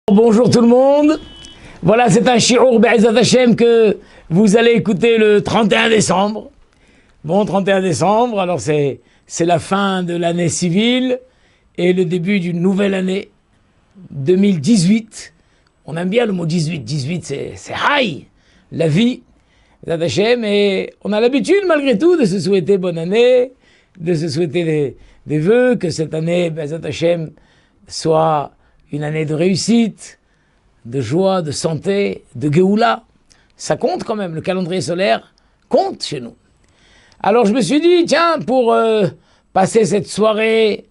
Bonjour tout le monde. Voilà, c'est un shiur Be'ezrat Hashem que vous allez écouter le 31 décembre. Bon, 31 décembre, alors c'est la fin de l'année civile et le début d'une nouvelle année, 2018. On aime bien le mot 18. 18, c'est high, la vie, Be'ezrat Hashem. Et on a l'habitude, malgré tout, de se souhaiter bonne année, de se souhaiter des vœux, que cette année, Be'ezrat Hashem, soit une année de réussite, de joie, de santé, de Géoula. Ça compte quand même, le calendrier solaire compte chez nous. Alors je me suis dit, tiens, pour passer cette soirée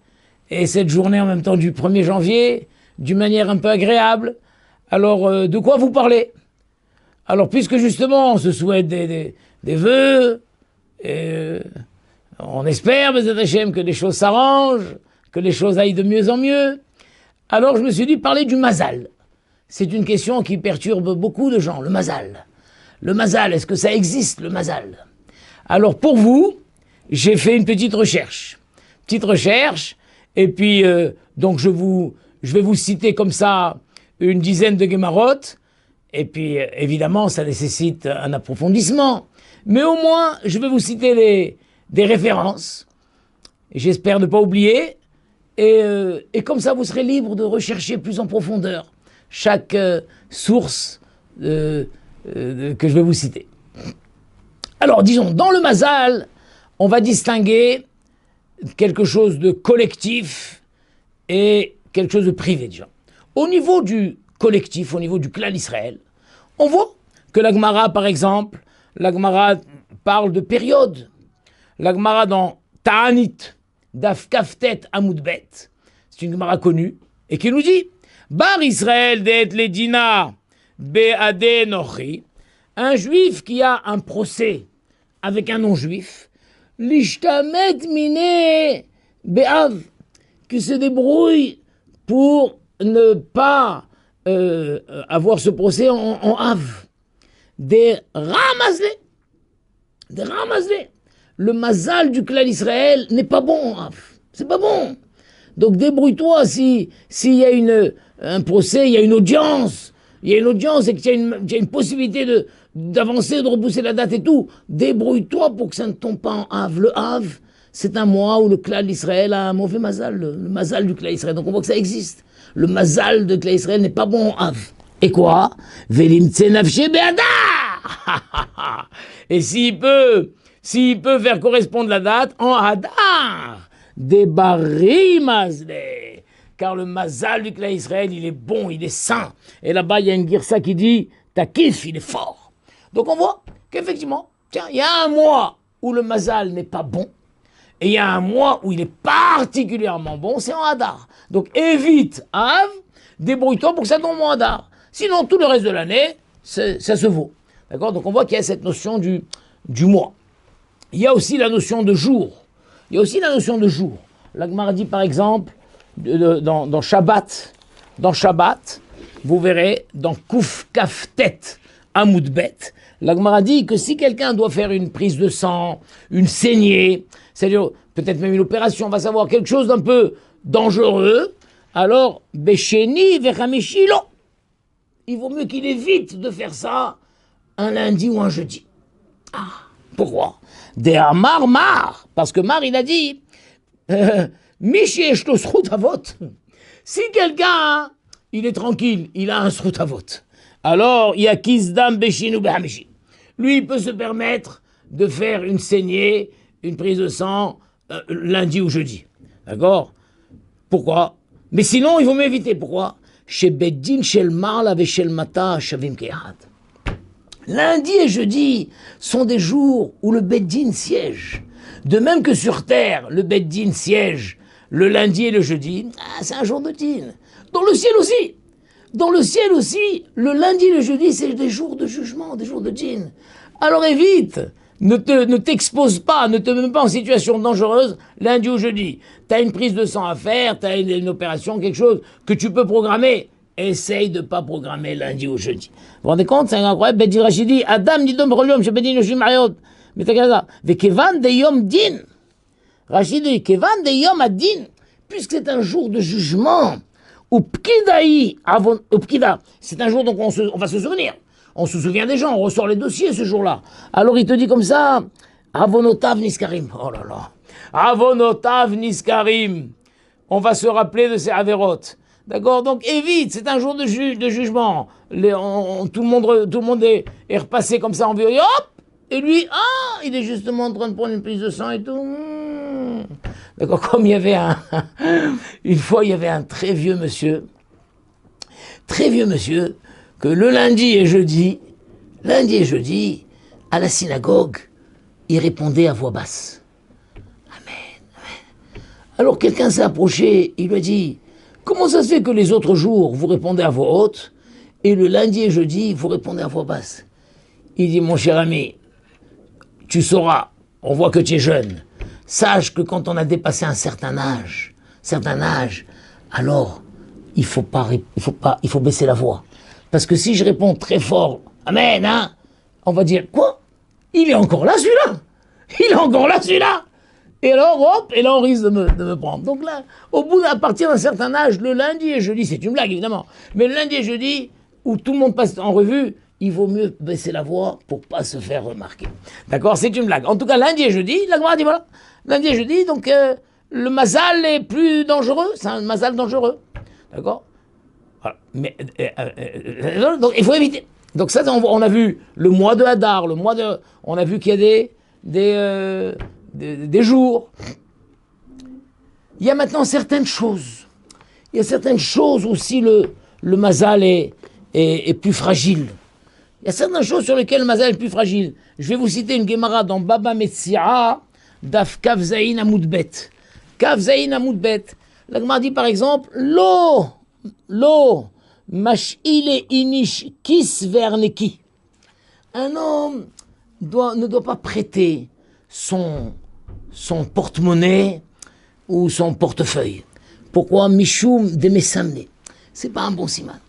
et cette journée en même temps du 1er janvier, d'une manière un peu agréable, alors de quoi vous parler? Alors puisque justement on se souhaite des vœux, et on espère, Be'ezrat Hashem, que les choses s'arrangent, que les choses aillent de mieux en mieux, alors je me suis dit parler du mazal. C'est une question qui perturbe beaucoup de gens, le mazal. Le mazal, est-ce que ça existe, le mazal? Alors pour vous, j'ai fait une petite recherche. Et puis donc je vais vous citer comme ça une dizaine de Gemarot, et puis évidemment ça nécessite un approfondissement, mais au moins je vais vous citer des références, et j'espère ne pas oublier. Et comme ça, vous serez libre de rechercher plus en profondeur chaque source que je vais vous citer. Alors, disons, dans le mazal, on va distinguer quelque chose de collectif et quelque chose de privé, déjà. Au niveau du collectif, au niveau du clan Israël, on voit que la Gemara, par exemple, la Gemara parle de période. La Gemara dans Ta'anit, Daf Kaftet Amud Bet, c'est une Gemara connue, et qui nous dit Bar Israël det ledina be'ade nochi, un juif qui a un procès avec un non-juif, l'ishtamet mine be'av, qui se débrouille pour ne pas avoir ce procès en av, des ramazle. Le mazal du clan Israël n'est pas bon, c'est pas bon. Donc débrouille-toi s'il y a un procès, il y a une audience, et qu'il y a une possibilité d'avancer, de repousser la date et tout. Débrouille-toi pour que ça ne tombe pas en Av. Le Av, c'est un mois où le clan d'Israël a un mauvais mazal, le mazal du clan d'Israël. Donc on voit que ça existe. Le mazal de clan d'Israël n'est pas bon en Av. Et quoi? Velimtse nafshe be'adar. Et s'il peut faire correspondre la date en Hadar, des Bari Mazle, car le mazal du clan Israël, il est bon, il est sain. Et là-bas, il y a une girsa qui dit, ta kif, il est fort. Donc on voit qu'effectivement, tiens, il y a un mois où le mazal n'est pas bon, et il y a un mois où il est particulièrement bon, c'est en Hadar. Donc évite Av, débrouille-toi pour que ça tombe en Hadar. Sinon, tout le reste de l'année, ça se vaut. D'accord? Donc on voit qu'il y a cette notion du mois. Il y a aussi la notion de jour. La Gemara dit par exemple, dans Shabbat, vous verrez, dans Kouf Kaftet Amud Bet, la Gemara dit que si quelqu'un doit faire une prise de sang, une saignée, c'est-à-dire peut-être même une opération, on va savoir quelque chose d'un peu dangereux, alors, Besheni Vechamishilo, il vaut mieux qu'il évite de faire ça un lundi ou un jeudi. Ah, pourquoi? Des Mar, parce que Mar, il a dit, si quelqu'un, il est tranquille, il a un srutavot, alors il y a Kizdam Beshinu Behamishi. Lui, il peut se permettre de faire une saignée, une prise de sang, lundi ou jeudi. D'accord? Pourquoi? Mais sinon, il vaut mieux éviter. Pourquoi? Chez Beddin, Shel Marla, Shel Mata, Shavim Kehad. Lundi et jeudi sont des jours où le Beddin siège. De même que sur terre, le Beddin siège le lundi et le jeudi, c'est un jour de din. Dans le ciel aussi, le lundi et le jeudi, c'est des jours de jugement, des jours de din. Alors évite, ne t'expose pas, ne te mets pas en situation dangereuse lundi ou jeudi. T'as une prise de sang à faire, t'as une opération, quelque chose que tu peux programmer. Essaye de ne pas programmer lundi ou jeudi. Vous vous rendez compte, c'est incroyable. Beddin Rachidi, Adam Nidom Rolium, chez Beddin Yoshim Mariot. Mais t'as qu'à ça. Vekevan de Yom Din. Rachidi, Kevan de Yom Adin. Puisque c'est un jour de jugement, ou pkidaï, ou pkida. C'est un jour donc on va se souvenir. On se souvient des gens, on ressort les dossiers ce jour-là. Alors il te dit comme ça, avonotav niskarim. Oh là là. Avonotav niskarim. On va se rappeler de ces avérotes. D'accord? Donc évite, c'est un jour de jugement. Tout le monde est repassé comme ça en vieux. Hop! Et lui, il est justement en train de prendre une prise de sang et tout. D'accord? Comme il y avait une fois, il y avait un très vieux monsieur, que le lundi et jeudi, à la synagogue, il répondait à voix basse. Amen. Alors quelqu'un s'est approché, il lui a dit, comment ça se fait que les autres jours, vous répondez à voix haute, et le lundi et jeudi, vous répondez à voix basse? Il dit, mon cher ami, tu sauras, on voit que tu es jeune, sache que quand on a dépassé un certain âge, alors il faut baisser la voix. Parce que si je réponds très fort, amen, hein, on va dire, quoi? Il est encore là celui-là. Et alors, hop, et là on risque de me prendre. Donc là, à partir d'un certain âge, le lundi et jeudi, c'est une blague évidemment, mais le lundi et jeudi, où tout le monde passe en revue, il vaut mieux baisser la voix pour pas se faire remarquer. D'accord? C'est une blague. En tout cas, lundi et jeudi, la Gemara dit voilà. Lundi et jeudi, donc le mazal est plus dangereux. C'est un mazal dangereux. D'accord? Voilà. Mais donc il faut éviter. Donc ça, on a vu le mois de Hadar, on a vu qu'il y a des jours. Il y a maintenant certaines choses. Il y a certaines choses où si le mazal est plus fragile. Il y a certaines choses sur lesquelles le mazal est plus fragile. Je vais vous citer une Gemara dans Baba Metzia, Daf Kav Zayin Amud Bet. Kav Zayin Amud Bet. La Gemara dit par exemple, Lo, Mash'ile Inish Kis Verneki. Un homme ne doit pas prêter son porte-monnaie ou son portefeuille. Pourquoi? Mishum de Mesamne. C'est pas un bon siman.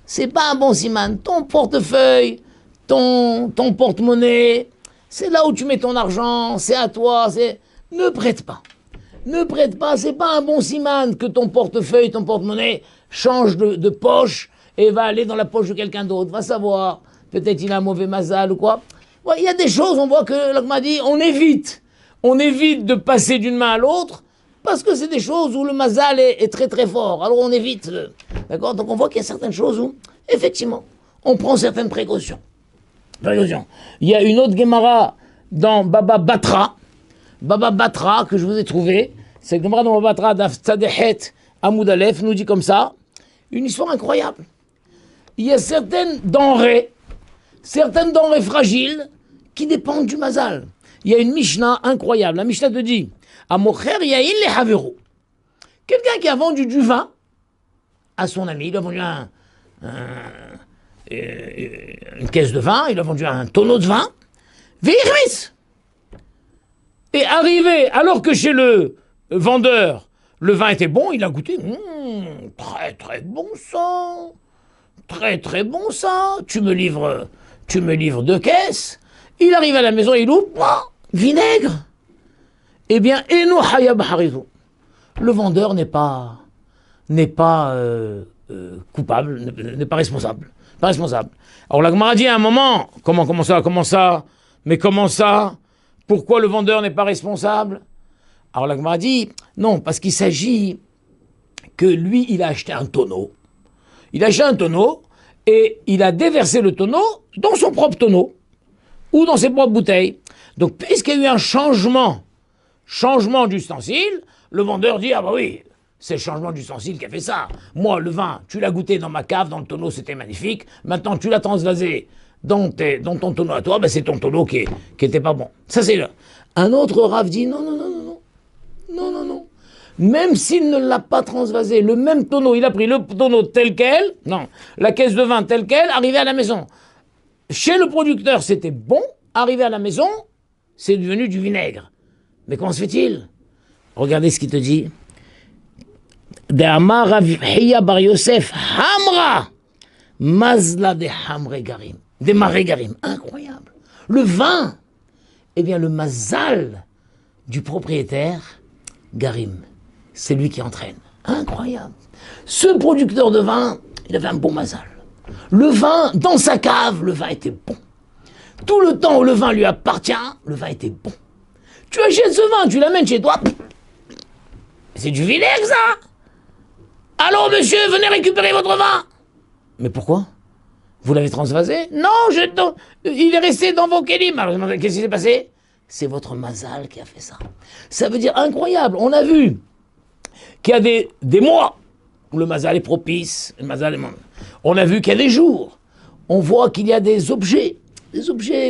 C'est pas un bon siman. Ton portefeuille, ton porte-monnaie, c'est là où tu mets ton argent, c'est à toi, ne prête pas. Ne prête pas, c'est pas un bon siman que ton portefeuille, ton porte-monnaie change de poche et va aller dans la poche de quelqu'un d'autre. Va savoir, peut-être il a un mauvais mazal ou quoi. Ouais, il y a des choses, on voit que l'Agma dit, on évite de passer d'une main à l'autre, parce que c'est des choses où le mazal est très très fort. Alors on évite. D'accord? Donc on voit qu'il y a certaines choses où, effectivement, on prend certaines précautions. Il y a une autre Gemara dans Baba Batra, que je vous ai trouvé. Cette Gemara dans Baba Batra, Daf Tzadehet Amud Aleph, nous dit comme ça, une histoire incroyable. Il y a certaines denrées fragiles qui dépendent du mazal. Il y a une Mishnah incroyable. La Mishnah te dit, Amocher Yain le Havero. Quelqu'un qui a vendu du vin à son ami, il a vendu une caisse de vin, il a vendu un tonneau de vin, Veirmis. Et arrivé, alors que chez le vendeur, le vin était bon, il a goûté, très très bon ça, très très bon ça, tu me livres 2 caisses, il arrive à la maison, il ouvre, vinaigre. Eh bien, Eno Hayab Harizo. Le vendeur n'est pas coupable, n'est pas responsable. Alors la Gemara dit à un moment, comment ça, mais comment ça? Pourquoi le vendeur n'est pas responsable? Alors la Gemara dit, non, parce qu'il s'agit que lui, il a acheté un tonneau. Et il a déversé le tonneau dans son propre tonneau ou dans ses propres bouteilles. Donc, puisqu'il y a eu un changement d'ustensile, le vendeur dit, ah bah oui, c'est le changement d'ustensile qui a fait ça. Moi, le vin, tu l'as goûté dans ma cave, dans le tonneau, c'était magnifique. Maintenant, tu l'as transvasé dans ton tonneau à toi, ben c'est ton tonneau qui était pas bon. Ça, c'est là. Un autre Rav dit, non. Même s'il ne l'a pas transvasé, le même tonneau, il a pris le tonneau tel quel, la caisse de vin telle quelle, arrivé à la maison. Chez le producteur, c'était bon, arrivé à la maison, c'est devenu du vinaigre. Mais comment se fait-il? Regardez ce qu'il te dit. De'amar Rav Hiya bar Yosef, Hamra, Mazla de Hamre Garim, des Maré Garim. Incroyable. Le vin, eh bien le mazal du propriétaire, Garim, c'est lui qui entraîne. Incroyable. Ce producteur de vin, il avait un bon mazal. Le vin, dans sa cave, le vin était bon. Tout le temps où le vin lui appartient, le vin était bon. Tu achètes ce vin, tu l'amènes chez toi. C'est du vinaigre, ça. Allô, monsieur, venez récupérer votre vin. Mais pourquoi? Vous l'avez transvasé? Non, il est resté dans vos kélim. Alors, qu'est-ce qui s'est passé? C'est votre mazal qui a fait ça. Ça veut dire incroyable. On a vu qu'il y a des mois où le mazal est propice. On a vu qu'il y a des jours. On voit qu'il y a des objets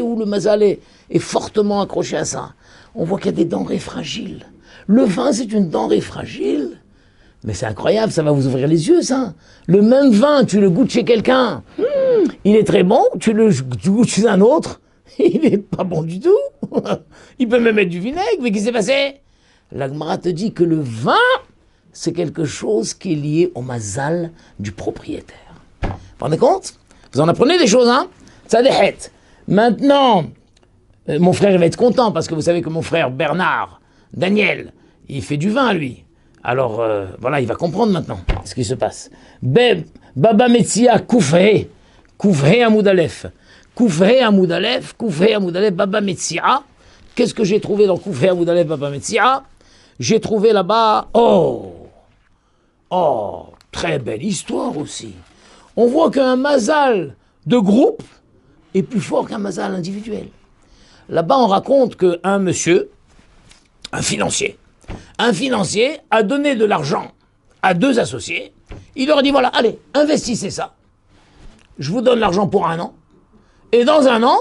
où le mazal est fortement accroché à ça. On voit qu'il y a des denrées fragiles. Le vin, c'est une denrée fragile. Mais c'est incroyable, ça va vous ouvrir les yeux, ça. Le même vin, tu le goûtes chez quelqu'un, il est très bon, tu goûtes chez un autre, il n'est pas bon du tout. Il peut même mettre du vinaigre, mais qu'est-ce qui s'est passé? La Gemara te dit que le vin, c'est quelque chose qui est lié au mazal du propriétaire. Vous vous rendez compte? Vous en apprenez des choses, hein? Ça déhette. Maintenant, mon frère il va être content, parce que vous savez que mon frère Bernard, Daniel, il fait du vin, lui. Alors, voilà, il va comprendre maintenant ce qui se passe. Baba Metsia Koufhe Amoudalef. Koufhe Amoudalef, Baba Metsia. Qu'est-ce que j'ai trouvé dans Koufhe Amoudalef, Baba Metsia? J'ai trouvé là-bas, très belle histoire aussi. On voit qu'un mazal de groupe est plus fort qu'un mazal individuel. Là-bas, on raconte qu'un monsieur, un financier a donné de l'argent à deux associés. Il leur a dit, voilà, allez, investissez ça. Je vous donne l'argent pour 1 an. Et dans 1 an,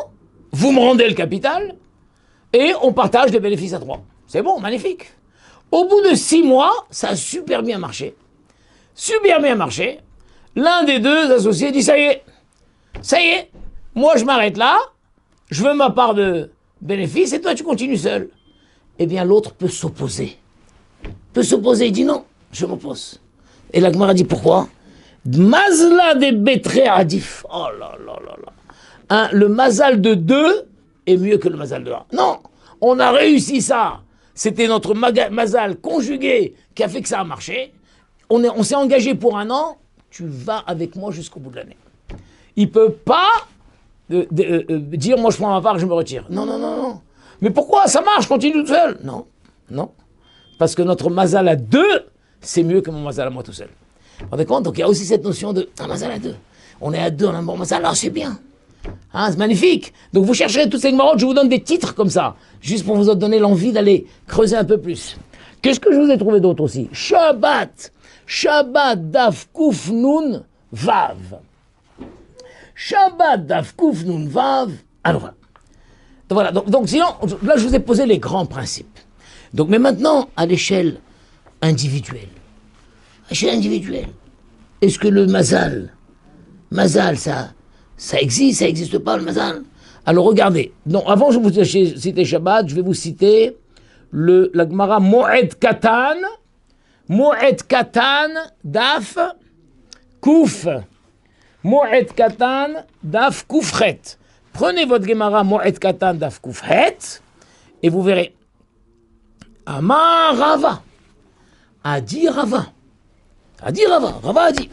vous me rendez le capital et on partage les bénéfices à 3. C'est bon, magnifique. Au bout de 6 mois, ça a super bien marché. Super bien marché. L'un des deux associés dit, ça y est, moi je m'arrête là, je veux ma part de bénéfices et toi tu continues seul. Eh bien l'autre peut s'opposer. Il dit non, je m'oppose. Et la Gemara dit pourquoi? Mazla de Betre Adif. Oh là là là là. Le mazal de 2 est mieux que le mazal de 1. Non, on a réussi ça. C'était notre mazal conjugué qui a fait que ça a marché. On s'est engagé pour 1 an. Tu vas avec moi jusqu'au bout de l'année. Il ne peut pas dire moi je prends ma part et je me retire. Non. Mais pourquoi? Ça marche, continue tout seul. Non. Parce que notre mazal à 2, c'est mieux que mon mazal à moi tout seul. Vous vous rendez compte? Donc il y a aussi cette notion de un mazal à 2. On est à 2, on a un bon mazal, alors c'est bien. Hein, c'est magnifique. Donc vous chercherez toutes ces Gemarotes, je vous donne des titres comme ça, juste pour vous donner l'envie d'aller creuser un peu plus. Qu'est-ce que je vous ai trouvé d'autre aussi? Shabbat Daf Kuf Nun Vav. Shabbat Daf Kuf Nun Vav. Alors voilà. Donc sinon, là je vous ai posé les grands principes. Donc, mais maintenant, à l'échelle individuelle. Est-ce que le mazal, ça existe, ça n'existe pas le mazal? Alors regardez, non, avant je vous citer Shabbat, je vais vous citer la Gemara Moed Katan, Daf Kouf. Moed Katan, Daf Koufret. Prenez votre Gemara Moed Katan, Daf Koufret, et vous verrez. Amar Rava. A dit Rava. Rava a dit.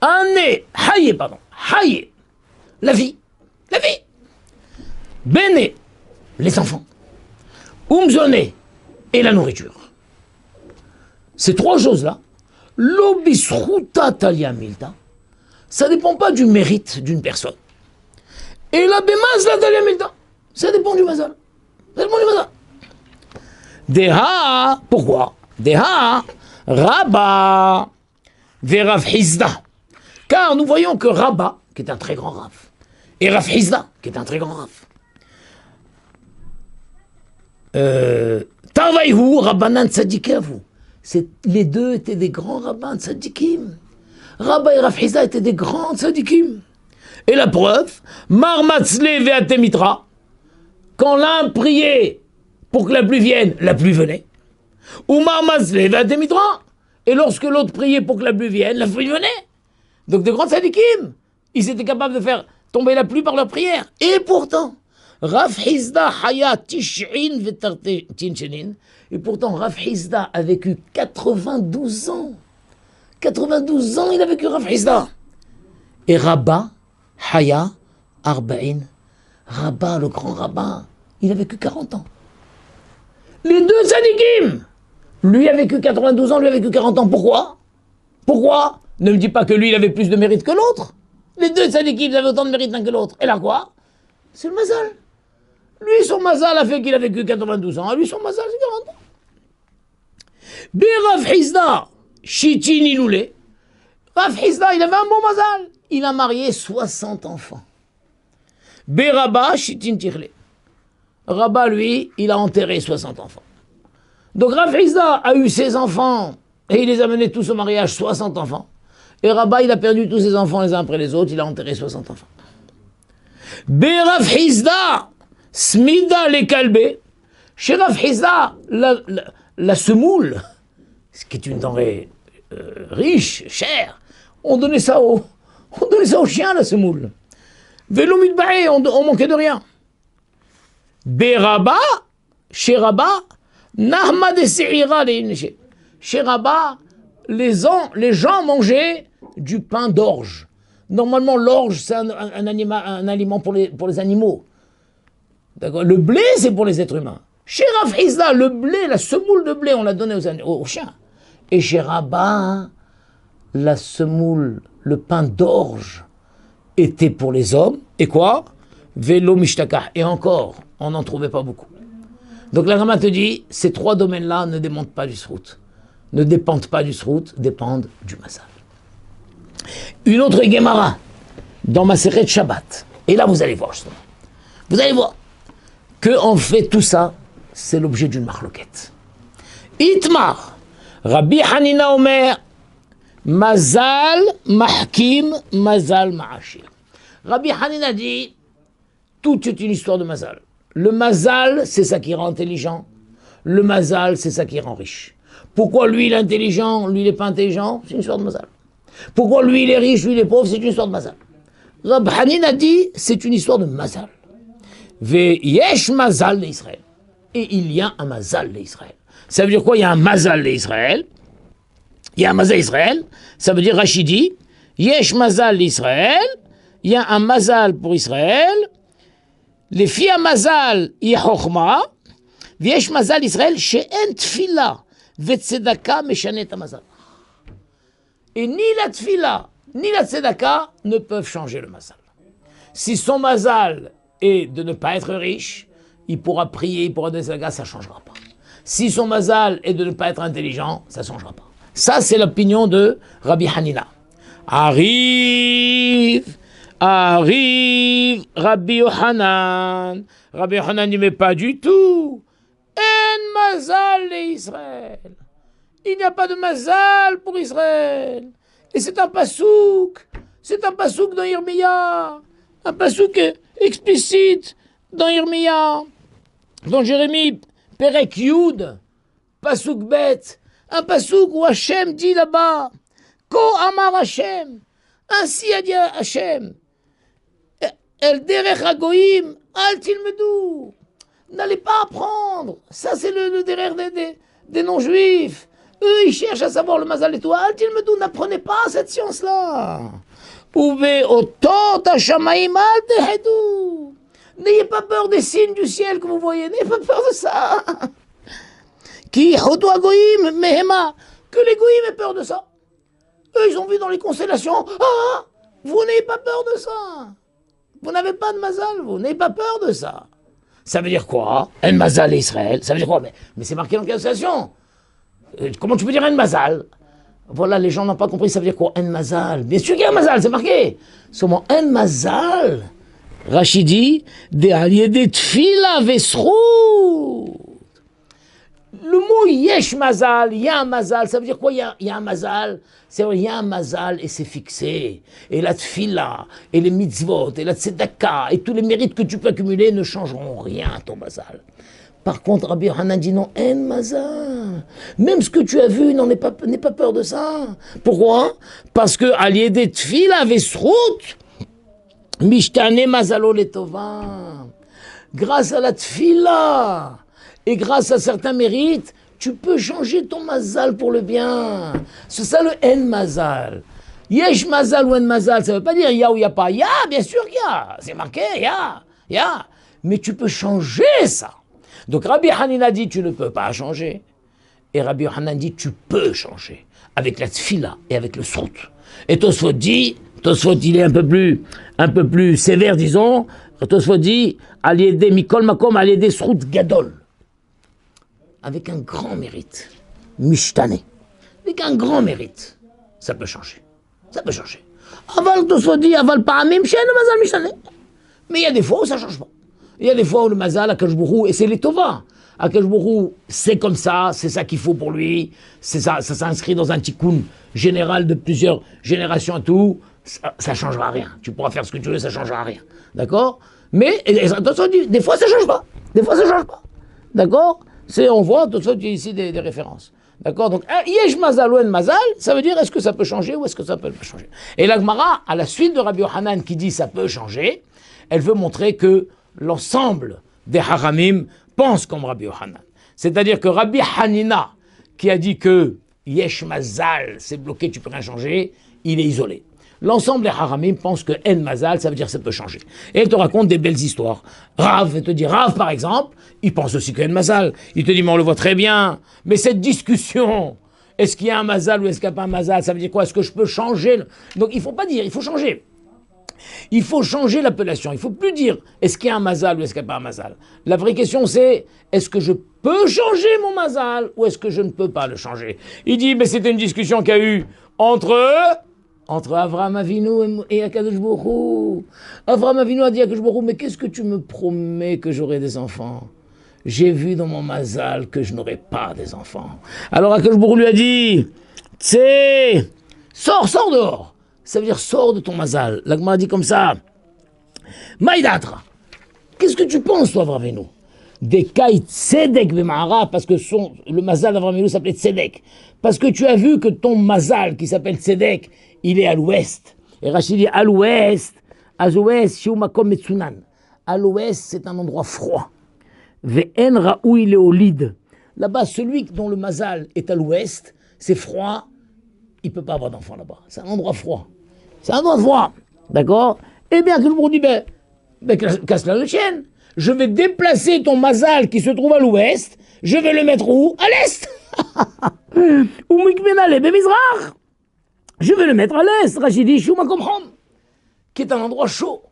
Haye. La vie. Bene, les enfants. Umzone, et la nourriture. Ces 3 choses-là, l'obisruta talia milta, ça ne dépend pas du mérite d'une personne. Et la bemazla talia milta, ça dépend du mazal. Deha, pourquoi? Deha, Rabba, Verav Hizda. Car nous voyons que Rabba, qui est un très grand Rav, et Rav Hizda, qui est un très grand Rav, Tarvaïhu, Rabbanan Tzadikavu. Les deux étaient des grands rabbins tzadikim. Rabba et Rav Hizda étaient des grands tzadikim. Et la preuve, Marmatzle Veatemitra, quand l'un priait pour que la pluie vienne, la pluie venait. Ou Marmatzle Veatemitra, et lorsque l'autre priait pour que la pluie vienne, la pluie venait. Donc de grands tzadikim, ils étaient capables de faire tomber la pluie par leur prière. Et pourtant, Rav Hizda Haya Tish'in Vetartin Shenin. Et pourtant, Rav Hizda a vécu 92 ans. 92 ans, il a vécu Rav Hizda. Et Rabba Haya Arba'in. Rabba, le grand rabbin, il a vécu 40 ans. Les deux tzadikim, lui a vécu 92 ans, lui a vécu 40 ans. Pourquoi? Pourquoi? Ne me dis pas que lui, il avait plus de mérite que l'autre. Les deux tzadikim, ils avaient autant de mérite l'un que l'autre. Et là quoi? C'est le mazal. Lui, son mazal a fait qu'il a vécu 92 ans. Lui, son mazal, c'est 40 ans. Rav Hizda, Shitin Iloulé. Rav Hizda, il avait un bon mazal. Il a marié 60 enfants. Rabba, Shitin Tichle. Rabba, lui, il a enterré 60 enfants. Donc Rav Hizda a eu ses enfants et il les a menés tous au mariage, 60 enfants. Et Rabba, il a perdu tous ses enfants les uns après les autres, il a enterré 60 enfants. Rav Hizda, Smida les Kalbé. Chez Rav Hizda, la semoule, ce qui est une denrée riche, chère, on donnait ça aux chiens, la semoule. Vélo mitbaé, on manquait de rien. Beraba, chez Rabba, Nahma de Seira, chez Rabba, les gens mangeaient du pain d'orge. Normalement, l'orge, c'est un aliment pour les animaux. D'accord. Le blé, c'est pour les êtres humains. Chez Rav Hizda, le blé, la semoule de blé, on l'a donné aux chiens. Et chez Rabba, la semoule, le pain d'orge, était pour les hommes. Et quoi? Vélo mishtakah. Et encore, on n'en trouvait pas beaucoup. Donc la Rama te dit, ces trois domaines-là ne dépendent pas du srout. Ne dépendent pas du srout, dépendent du mazal. Une autre Gemara, dans Masechet Shabbat. Et là, vous allez voir justement. Vous allez voir que en fait tout ça, c'est l'objet d'une marloquette. Itmar, Rabbi Hanina Omer, Mazal Mahkim, Mazal Ma'ashir. Rabbi Hanina dit, tout est une histoire de Mazal. Le Mazal, c'est ça qui rend intelligent. Le Mazal, c'est ça qui rend riche. Pourquoi lui, il est intelligent, lui, il n'est pas intelligent? C'est une histoire de Mazal. Pourquoi lui, il est riche, lui, il est pauvre? C'est une histoire de Mazal. Rabbi Hanina dit, c'est une histoire de Mazal. Ve yesh Mazal d'Israël. Et il y a un Mazal d'Israël. Ça veut dire quoi? Il y a un Mazal d'Israël. Il y a un Mazal d'Israël. Ça veut dire, Rachidi, yesh Mazal d'Israël. Il y a un Mazal pour Israël. Les filles à Mazal, Yehochma. Yesh Mazal d'Israël, she'en tfila. Vetzedaka meshanet Mazal. Et ni la tfila, ni la tzedaka ne peuvent changer le Mazal. Si son Mazal est de ne pas être riche, il pourra prier, il pourra donner tzedaka, ça ne changera pas. Si son Mazal est de ne pas être intelligent, ça ne changera pas. Ça, c'est l'opinion de Rabbi Hanina. Arrive Rabbi Yohanan. Rabbi Yohanan dit, mais pas du tout. En Mazal Israël. Il n'y a pas de Mazal pour Israël. Et c'est un pasouk. C'est un pasouk dans Yirmiya. Un pasouk explicite dans Yirmiya. Dans Jérémie, Perek Yud, pasouk bet. Un pasouk où Hachem dit là-bas, Ko Amar Hachem. Ainsi a dit Hachem. El derech hagoyim, al tilmedou. N'allez pas apprendre. Ça, c'est le derech des non-juifs. Eux, ils cherchent à savoir le mazal et tout. Al tilmedou, n'apprenez pas cette science-là. Ouve otot hashamaim al tehedou. N'ayez pas peur des signes du ciel que vous voyez. N'ayez pas peur de ça. Ki hotu hagoyim mehema. Que les goyim aient peur de ça. Eux, ils ont vu dans les constellations. Ah, vous n'ayez pas peur de ça. Vous n'avez pas de mazal, vous n'ayez pas peur de ça. Ça veut dire quoi? Un mazal Israël. Ça veut dire quoi? Mais c'est marqué dans la constellation. Comment tu peux dire un mazal? Voilà, les gens n'ont pas compris. Ça veut dire quoi? Un mazal. Bien sûr qu'il y a un mazal, c'est marqué. Seulement un mazal. Rachidi, de aliede tfila vesrou. Le mot yesh mazal, il y a un mazal, ça veut dire quoi? Il y a un mazal, c'est vrai, il y a un mazal et c'est fixé. Et la tfila, et les mitzvot, et la tzedaka, et tous les mérites que tu peux accumuler ne changeront rien à ton mazal. Par contre, Rabbi Hanan dit non, en mazal. Même ce que tu as vu, n'aie pas peur de ça. Pourquoi? Parce que aliede tfila vesrout, mishtane mazalo letova. grâce à la tfila et grâce à certains mérites, tu peux changer ton mazal pour le bien. C'est ça le en mazal. Yesh mazal ou en mazal, ça ne veut pas dire il y a ou il n'y a pas. Il y a, bien sûr qu'il y a. C'est marqué, il y a. Mais tu peux changer ça. Donc Rabbi Hanina dit tu ne peux pas changer. Et Rabbi Yochanan dit tu peux changer. Avec la tfila et avec le srout. Et Tosfot dit, il est un peu plus sévère, disons. Tosfot dit, aliédé mikol makom, aliédé srout gadol. Avec un grand mérite. Mishtane. Avec un grand mérite. Ça peut changer. Ça peut changer. Aval Tosfot dit, aval paramim, shen mazal mishtane. Mais il y a des fois où ça ne change pas. Il y a des fois où le mazal, Akadosh Baruch Hu, et c'est les tova. Akadosh Baruch Hu, c'est comme ça, c'est ça qu'il faut pour lui, c'est ça s'inscrit dans un tikkun général de plusieurs générations et tout, ça changera rien. Tu pourras faire ce que tu veux, ça changera rien. D'accord? Mais, attention, des fois ça change pas. Des fois ça change pas. D'accord? On voit, attention, ici des références. D'accord? Donc, yesh mazal ou en mazal, ça veut dire est-ce que ça peut changer ou est-ce que ça peut pas changer? Et la Gemara, à la suite de Rabbi Yochanan qui dit ça peut changer, elle veut montrer que l'ensemble des haramim pense comme Rabbi Yochanan. C'est-à-dire que Rabbi Hanina, qui a dit que Yesh Mazal, c'est bloqué, tu peux rien changer, il est isolé. L'ensemble des haramim pense que En Mazal, ça veut dire que ça peut changer. Et elle te raconte des belles histoires. Rav, elle te dit, Rav par exemple, il pense aussi que En Mazal. Il te dit, mais on le voit très bien. Mais cette discussion, est-ce qu'il y a un Mazal ou est-ce qu'il n'y a pas un Mazal, ça veut dire quoi? Est-ce que je peux changer? Donc il ne faut pas dire, il faut changer. Il faut changer l'appellation. Il ne faut plus dire est-ce qu'il y a un mazal ou est-ce qu'il n'y a pas un mazal. La vraie question c'est est-ce que je peux changer mon mazal ou est-ce que je ne peux pas le changer. Il dit mais c'était une discussion qu'il y a eu entre Avraham Avinu et Akadosh Baruch Hu. Avraham Avinu a dit à Akadosh Baruch Hu mais qu'est-ce que tu me promets que j'aurai des enfants? J'ai vu dans mon mazal que je n'aurai pas des enfants. Alors Akadosh Baruch Hu lui a dit c'est sors dehors. Ça veut dire sors de ton mazal. La Gemara dit comme ça. Maïdatra. Qu'est-ce que tu penses, toi, Avraham Avinu? Des kaït tzedek b'ma'ara, parce que le mazal d'Avraham Avinu s'appelait tzedek. Parce que tu as vu que ton mazal, qui s'appelle tzedek, il est à l'ouest. Et Rachid dit à l'ouest, shiu makom metsunan. À l'ouest, c'est un endroit froid. Ve'en ra'ou il est au lid. Là-bas, celui dont le mazal est à l'ouest, c'est froid, il ne peut pas avoir d'enfant là-bas. C'est un endroit froid. C'est un endroit froid. D'accord? Eh bien, tout le monde dit, casse-la le chien. Je vais déplacer ton mazal qui se trouve à l'ouest. Je vais le mettre où? À l'est. Ou mikbenale bemizrach. Je vais le mettre à l'est. Rachidi shuma komchom. Qui est un endroit chaud.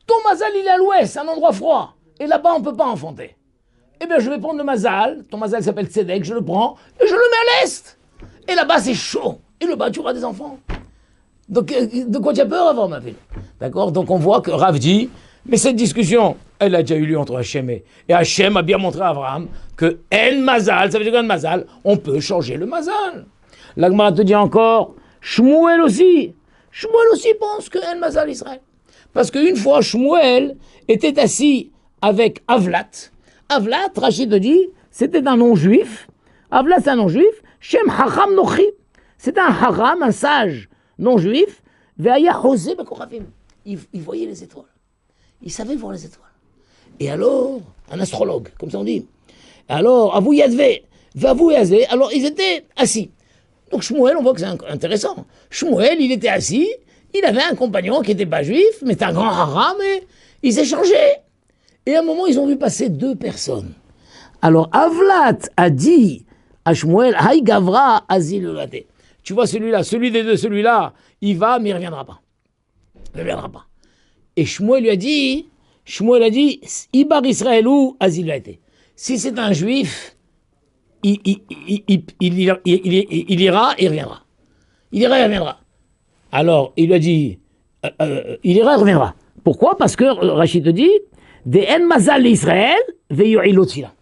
Ton mazal, il est à l'ouest, c'est un endroit froid. Et là-bas, on ne peut pas enfanter. Eh bien, je vais prendre le mazal. Ton mazal s'appelle Tzedek. Je le prends et je le mets à l'est. Et là-bas, c'est chaud. Et là-bas, tu auras des enfants. Donc, de quoi tu as peur avant ma ville? D'accord? Donc, on voit que Rav dit, mais cette discussion, elle a déjà eu lieu entre Hachem et Hachem a bien montré à Abraham que En Mazal, ça veut dire qu'en Mazal, on peut changer le Mazal. La Gemara te dit encore, Shmuel aussi pense que En Mazal Israël. Parce qu'une fois, Shmuel était assis avec Avlat. Avlat, Rachid te dit, c'était un non-juif. Avlat, c'est un non-juif. Shem Hacham Nochi. C'est un haram, un sage non-juif. Ve'aya José Bekoravim. Il voyait les étoiles. Il savait voir les étoiles. Et alors, un astrologue, comme ça on dit. Alors, Avou Yadve, Vavou Yazé, alors ils étaient assis. Donc Shmuel, on voit que c'est intéressant. Shmuel, il était assis, il avait un compagnon qui n'était pas juif, mais c'était un grand haram, et ils échangeaient. Et à un moment, ils ont vu passer deux personnes. Alors, Avlat a dit à Shmuel, Haï Gavra Azil Late. Tu vois celui-là, celui des deux, celui-là, il va, mais il ne reviendra pas. Il ne reviendra pas. Et Shmuel lui a dit, Ibar Israël ou Azil Late. Si c'est un juif, il ira et il reviendra. Il ira et il reviendra. Alors, il lui a dit, il ira et il reviendra. Pourquoi? Parce que Rachid te dit, des En Mazal Israël, ve'yu'ilot tfila.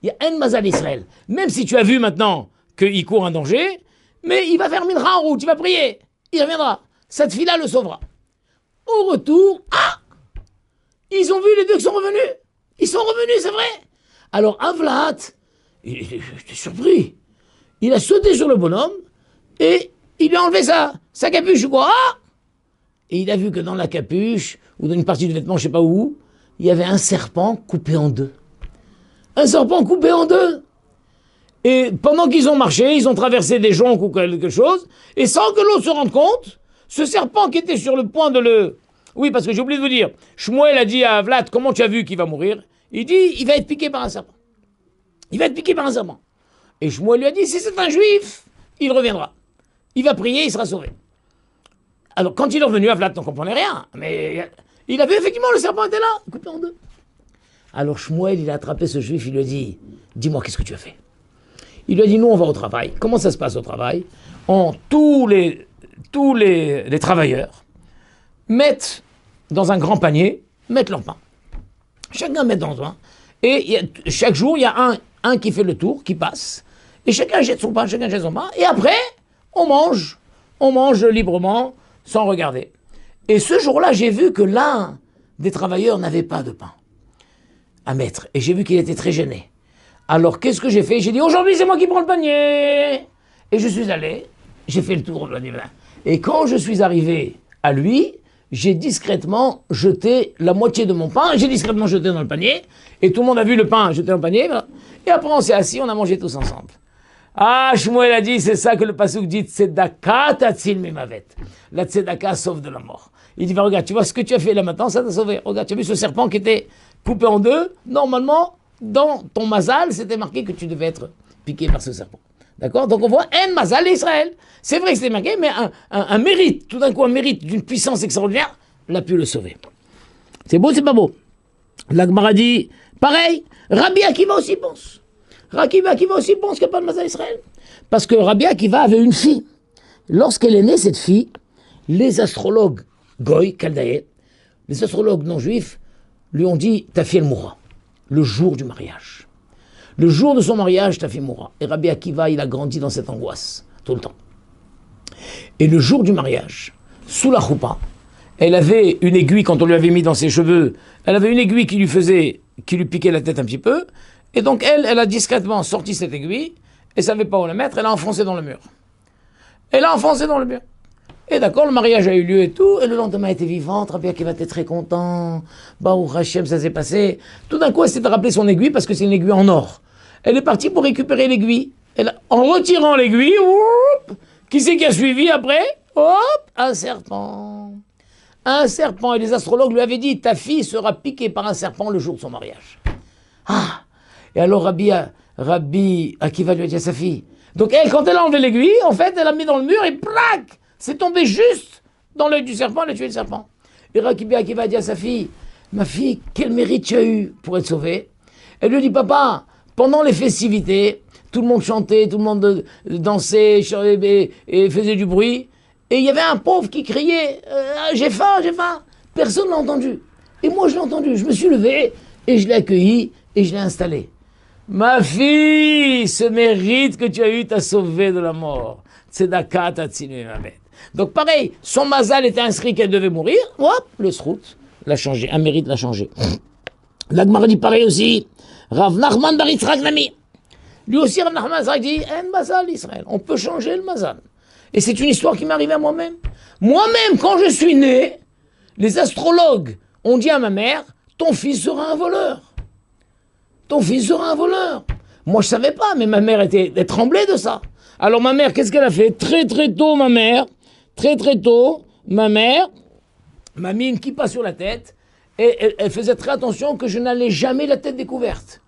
Il y a En Mazal Israël. Même si tu as vu maintenant qu'il court un danger, mais il va faire mincha en route, il va prier. Il reviendra. Cette fille-là le sauvera. Au retour, ils ont vu les deux qui sont revenus. Ils sont revenus, c'est vrai. Alors Avlat, il était surpris. Il a sauté sur le bonhomme et il lui a enlevé sa capuche, quoi. Et il a vu que dans la capuche, ou dans une partie du vêtement, je ne sais pas où, il y avait un serpent coupé en deux. Un serpent coupé en deux. Et pendant qu'ils ont marché, ils ont traversé des joncs ou quelque chose, et sans que l'autre se rende compte, ce serpent qui était sur le point de le... Oui, parce que j'ai oublié de vous dire, Shmuel a dit à Vlad, comment tu as vu qu'il va mourir? Il dit, il va être piqué par un serpent. Il va être piqué par un serpent. Et Shmuel lui a dit, si c'est un juif, il reviendra. Il va prier, il sera sauvé. Alors, quand il est revenu, Vlad n'en comprenait rien, mais il a vu effectivement, le serpent était là, coupé en deux. Alors Shmuel, il a attrapé ce juif, il lui a dit, dis-moi, qu'est-ce que tu as fait? Il lui a dit, nous, on va au travail. Comment ça se passe au travail? Tous les travailleurs mettent dans un grand panier, mettent leur pain. Chacun met dans un. Et chaque jour, il y a un qui fait le tour, qui passe. Et chacun jette son pain, Et après, on mange librement, sans regarder. Et ce jour-là, j'ai vu que l'un des travailleurs n'avait pas de pain à mettre. Et j'ai vu qu'il était très gêné. Alors, qu'est-ce que j'ai fait? J'ai dit, aujourd'hui, c'est moi qui prends le panier. Et je suis allé, j'ai fait le tour de la. Et quand je suis arrivé à lui, j'ai discrètement jeté la moitié de mon pain, j'ai discrètement jeté dans le panier, et tout le monde a vu le pain jeté dans le panier, voilà. Et après on s'est assis, on a mangé tous ensemble. Ah, Shmuel a dit, c'est ça que le pasuk dit, Tzedaka tatzil mimavet. La tzedaka sauve de la mort. Il dit, regarde, tu vois ce que tu as fait là maintenant, ça t'a sauvé. Regarde, tu as vu ce serpent qui était coupé en deux, normalement, dans ton mazal, c'était marqué que tu devais être piqué par ce serpent. D'accord? Donc on voit un mazal Israël. C'est vrai que c'était marqué, mais un mérite, tout d'un coup un mérite d'une puissance extraordinaire, l'a pu le sauver. C'est beau, c'est pas beau? La Gemara dit, pareil, Rabbi Akiva aussi pense. Rabbi Akiva aussi pense qu'il n'y a pas de mazal Israël. Parce que Rabbi Akiva avait une fille. Lorsqu'elle est née, cette fille, les astrologues Goy, Kaldaï, les astrologues non juifs, lui ont dit, ta fille elle mourra. Le jour du mariage. Le jour de son mariage, ta fille mourra. Et Rabbi Akiva, il a grandi dans cette angoisse, tout le temps. Et le jour du mariage, sous la choupa, elle avait une aiguille, quand on lui avait mis dans ses cheveux, elle avait une aiguille qui lui piquait la tête un petit peu, et donc elle a discrètement sorti cette aiguille, et savait pas où la mettre, elle a enfoncé dans le mur. Et d'accord, le mariage a eu lieu et tout, et le lendemain elle était vivante, Rabbi Akiva était très content, Baruch Hashem, ça s'est passé. Tout d'un coup, elle s'est rappelé son aiguille, parce que c'est une aiguille en or. Elle est partie pour récupérer l'aiguille. En retirant l'aiguille, qui c'est qui a suivi après? Un serpent. Un serpent, et les astrologues lui avaient dit, ta fille sera piquée par un serpent le jour de son mariage. Ah! Et alors Rabbi Akiva lui a dit à sa fille. Donc elle, quand elle a enlevé l'aiguille, en fait, elle l'a mis dans le mur et plac! C'est tombé juste dans l'œil du serpent, elle a tué le serpent. Et Rabbi Akiva a dit à sa fille, ma fille, quel mérite tu as eu pour être sauvée? Elle lui dit, papa, pendant les festivités, tout le monde chantait, tout le monde dansait et faisait du bruit. Et il y avait un pauvre qui criait, j'ai faim. Personne ne l'a entendu. Et moi, je l'ai entendu. Je me suis levé et je l'ai accueilli et je l'ai installé. Ma fille, ce mérite que tu as eu t'a sauvé de la mort. Tzedaka tatzinu mavet. Donc pareil, son mazal était inscrit qu'elle devait mourir. Hop, le srout l'a changé. Un mérite l'a changé. La Gemara dit pareil aussi. Rav Nachman bar Yitzchak Nami. Lui aussi, Rav Nachman dit, un mazal Israël. On peut changer le mazal. Et c'est une histoire qui m'est arrivée à moi-même. Moi-même, quand je suis né, les astrologues ont dit à ma mère, ton fils sera un voleur. Ton fils sera un voleur. Moi, je savais pas, mais ma mère elle tremblait de ça. Alors ma mère, qu'est-ce qu'elle a fait? Très tôt, ma mère m'a mis une kippa sur la tête et elle faisait très attention que je n'allais jamais la tête découverte.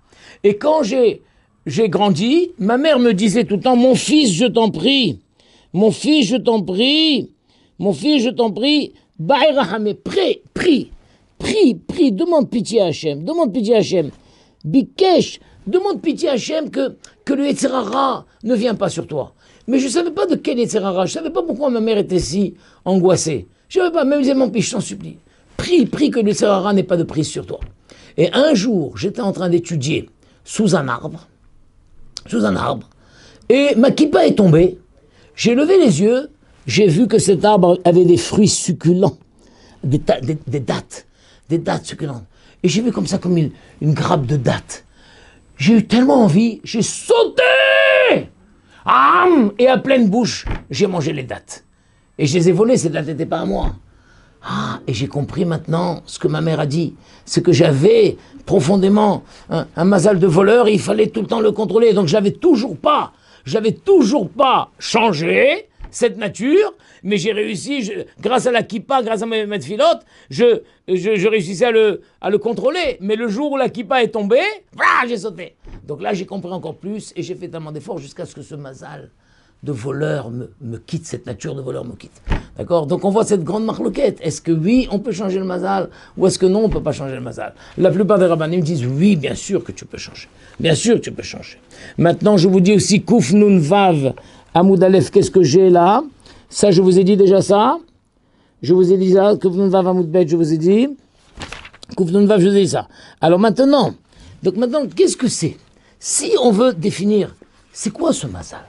Et quand j'ai grandi, ma mère me disait tout le temps, mon fils, je t'en prie, Baïrahame, prie, demande pitié à Hachem, Bikesh, demande pitié à Hachem que le Yetzer Hara ne vient pas sur toi. Mais je ne savais pas de quel Yetzer Hara, je ne savais pas pourquoi ma mère était si angoissée. Je ne savais pas, même disait mon fils, je t'en supplie. Prie que le Yetzer Hara n'ait pas de prise sur toi. Et un jour, j'étais en train d'étudier sous un arbre, et ma kippa est tombée. J'ai levé les yeux, j'ai vu que cet arbre avait des fruits succulents, des dattes succulentes. Et j'ai vu comme ça, comme une grappe de dattes. J'ai eu tellement envie, j'ai sauté! Et à pleine bouche, j'ai mangé les dattes. Et je les ai volées, ces dattes n'étaient pas à moi. Ah, et j'ai compris maintenant ce que ma mère a dit. C'est que j'avais profondément un mazal de voleur et il fallait tout le temps le contrôler. Donc j'avais toujours pas changé cette nature, mais j'ai réussi, grâce à la kippa, grâce à mes tfilotes, je réussissais à le contrôler. Mais le jour où la kippa est tombée, voilà, j'ai sauté. Donc là, j'ai compris encore plus et j'ai fait tellement d'efforts jusqu'à ce que ce mazal de voleur me quitte, cette nature de voleur me quitte. D'accord? Donc on voit cette grande marloquette. Est-ce que oui, on peut changer le mazal ou est-ce que non, on ne peut pas changer le mazal? La plupart des rabbanim disent oui, bien sûr que tu peux changer. Bien sûr que tu peux changer. Maintenant, je vous dis aussi Kouf Nun Vav Amoud Aleph, qu'est-ce que j'ai là? Ça, je vous ai dit déjà ça. Je vous ai dit ça. Kouf Nun Vav Amoud Bet, je vous ai dit. Kouf Nun Vav, je vous ai dit ça. Alors maintenant, qu'est-ce que c'est? Si on veut définir, c'est quoi ce mazal?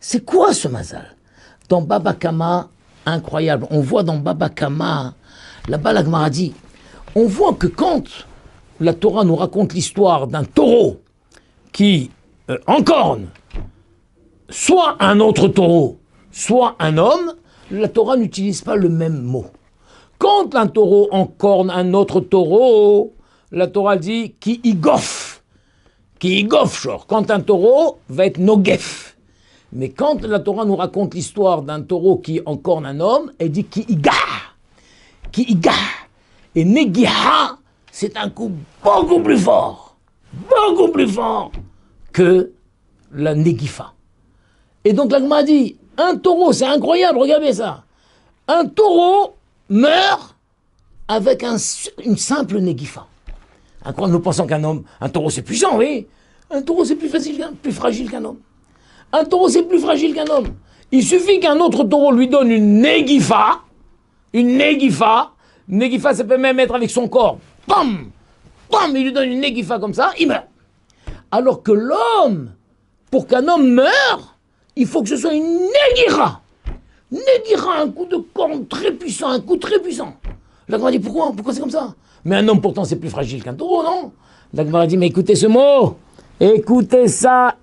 C'est quoi ce mazal? Dans Baba Kama, incroyable, on voit dans Baba Kama, là-bas la Gemara dit, on voit que quand la Torah nous raconte l'histoire d'un taureau qui encorne soit un autre taureau, soit un homme, la Torah n'utilise pas le même mot. Quand un taureau encorne un autre taureau, la Torah dit ki igof, genre, quand un taureau va être nogef. Mais quand la Torah nous raconte l'histoire d'un taureau qui encorne un homme, elle dit ki iga. Et negiha, c'est un coup beaucoup plus fort que la negifa. Et donc la Gemara dit, un taureau, c'est incroyable, regardez ça. Un taureau meurt avec une simple negifa. Incroyable, nous pensons un taureau c'est puissant, oui. Un taureau c'est plus fragile qu'un homme. Un taureau, c'est plus fragile qu'un homme. Il suffit qu'un autre taureau lui donne une negifa. Une negifa, ça peut même être avec son corps. Bam, il lui donne une negifa comme ça, il meurt. Alors que l'homme, pour qu'un homme meure, il faut que ce soit une negira. Negira, un coup de corne très puissant, La Gemara dit, pourquoi c'est comme ça? Mais un homme, pourtant, c'est plus fragile qu'un taureau, non? La Gemara dit, mais écoutez ce mot. Écoutez ça.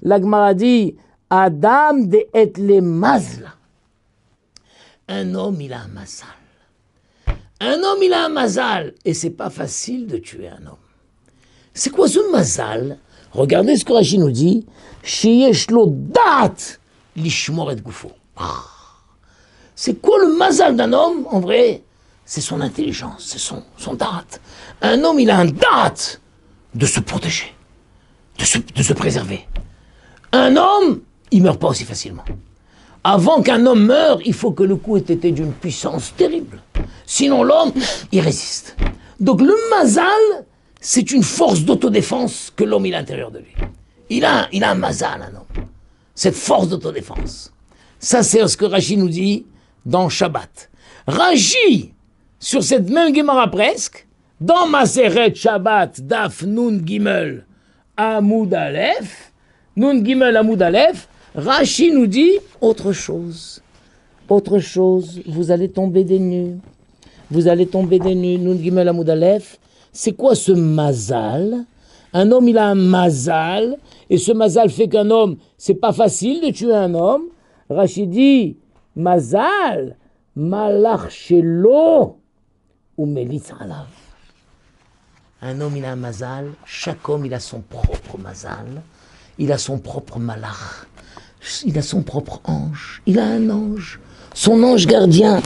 La Gemara dit, Adam de et le mazla. Un homme, il a un mazal. Et c'est pas facile de tuer un homme. C'est quoi ce mazal? Regardez ce que Rashi nous dit. Sheyesh lo dat lishmor et gufo. C'est quoi le mazal d'un homme? En vrai, c'est son intelligence, c'est son dat. Un homme, il a un dat de se protéger, de se préserver. Un homme, il meurt pas aussi facilement. Avant qu'un homme meure, il faut que le coup ait été d'une puissance terrible. Sinon, l'homme, il résiste. Donc le mazal, c'est une force d'autodéfense que l'homme il a à l'intérieur de lui. Il a un mazal, un homme. Cette force d'autodéfense. Ça, c'est ce que Rashi nous dit dans Shabbat. Rashi, sur cette même Gemara presque, dans Maseret Shabbat, Daf Nun Gimel Amoud Aleph, Rashi nous dit autre chose, vous allez tomber des nues, Nun Gimel Amoud Aleph. C'est quoi ce mazal? Un homme, il a un mazal, et ce mazal fait qu'un homme, c'est pas facile de tuer un homme. Rashi dit, mazal, malach shelo, ou melitz alav. Un homme, il a un mazal, chaque homme, il a son propre mazal, il a son propre malach, il a son propre ange, il a un ange, son ange gardien,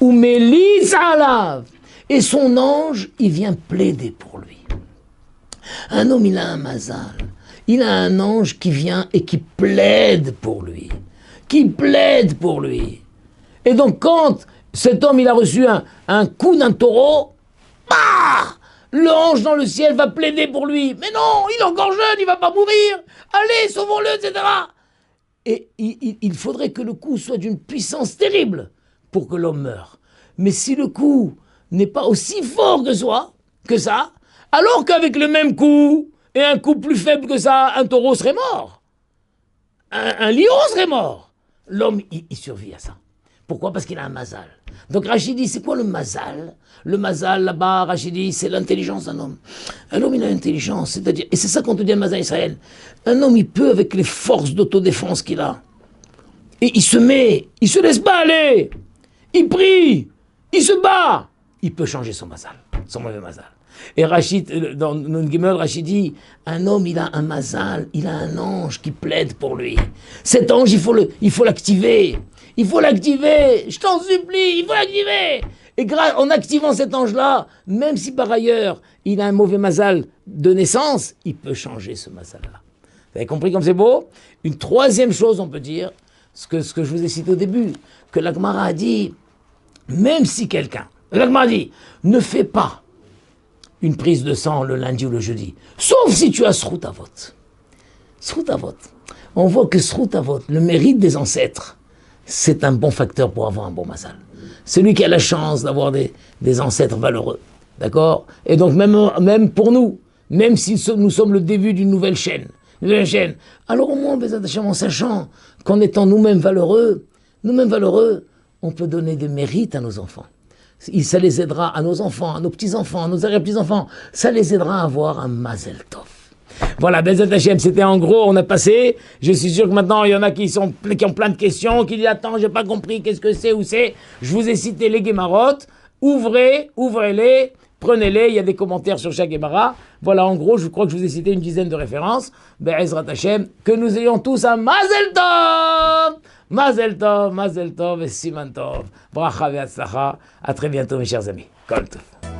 ou melitz alav. Et son ange, il vient plaider pour lui. Un homme, il a un mazal. Il a un ange qui vient et qui plaide pour lui. Et donc, quand cet homme, il a reçu un coup d'un taureau, le ange dans le ciel va plaider pour lui. Mais non, il est encore jeune, il va pas mourir. Allez, sauvons-le, etc. Et il faudrait que le coup soit d'une puissance terrible pour que l'homme meure. Mais si le coup n'est pas aussi fort que ça, alors qu'avec le même coup, et un coup plus faible que ça, un taureau serait mort. Un lion serait mort. L'homme, il survit à ça. Pourquoi? Parce qu'il a un mazal. Donc Rashi dit, c'est quoi le mazal? Le mazal, là-bas, Rashi dit, c'est l'intelligence d'un homme. Un homme, il a l'intelligence, c'est-à-dire, et c'est ça qu'on te dit à mazal Israël. Un homme, il peut, avec les forces d'autodéfense qu'il a, et il se laisse pas aller. il prie, il se bat, il peut changer son mazal, son mauvais mazal. Et Rachid, dans Nun Gimel, Rachid dit, un homme, il a un mazal, il a un ange qui plaide pour lui. Cet ange, il faut l'activer. Il faut l'activer, je t'en supplie, il faut l'activer. Et en activant cet ange-là, même si par ailleurs, il a un mauvais mazal de naissance, il peut changer ce mazal-là. Vous avez compris comme c'est beau? Une troisième chose, on peut dire, ce que je vous ai cité au début, que la Gemara a dit, même si quelqu'un, la Gemara dit, ne fais pas une prise de sang le lundi ou le jeudi, sauf si tu as Srout Avot. Srout Avot. On voit que Srout Avot, le mérite des ancêtres, c'est un bon facteur pour avoir un bon mazal. Celui qui a la chance d'avoir des ancêtres valeureux. D'accord? Et donc même pour nous, même si nous sommes le début d'une nouvelle chaîne, alors au moins, en sachant qu'en étant nous-mêmes valeureux, on peut donner des mérites à nos enfants. Ça les aidera à nos enfants, à nos petits-enfants, à nos arrière-petits-enfants. Ça les aidera à avoir un Mazel Tov. Voilà, Bezat Hashem, c'était en gros, on a passé. Je suis sûr que maintenant, il y en a qui ont plein de questions, qui disent, attends, j'ai pas compris, qu'est-ce que c'est, où c'est. Je vous ai cité les Gemarot. Ouvrez-les, prenez-les, il y a des commentaires sur chaque Gemara. Voilà, en gros, je crois que je vous ai cité une dizaine de références. Be'ezrat Hashem, que nous ayons tous un Mazel Tov. Mazel Tov, et Siman Tov. Bracha ve'atzlacha. À très bientôt, mes chers amis. Kol Tov.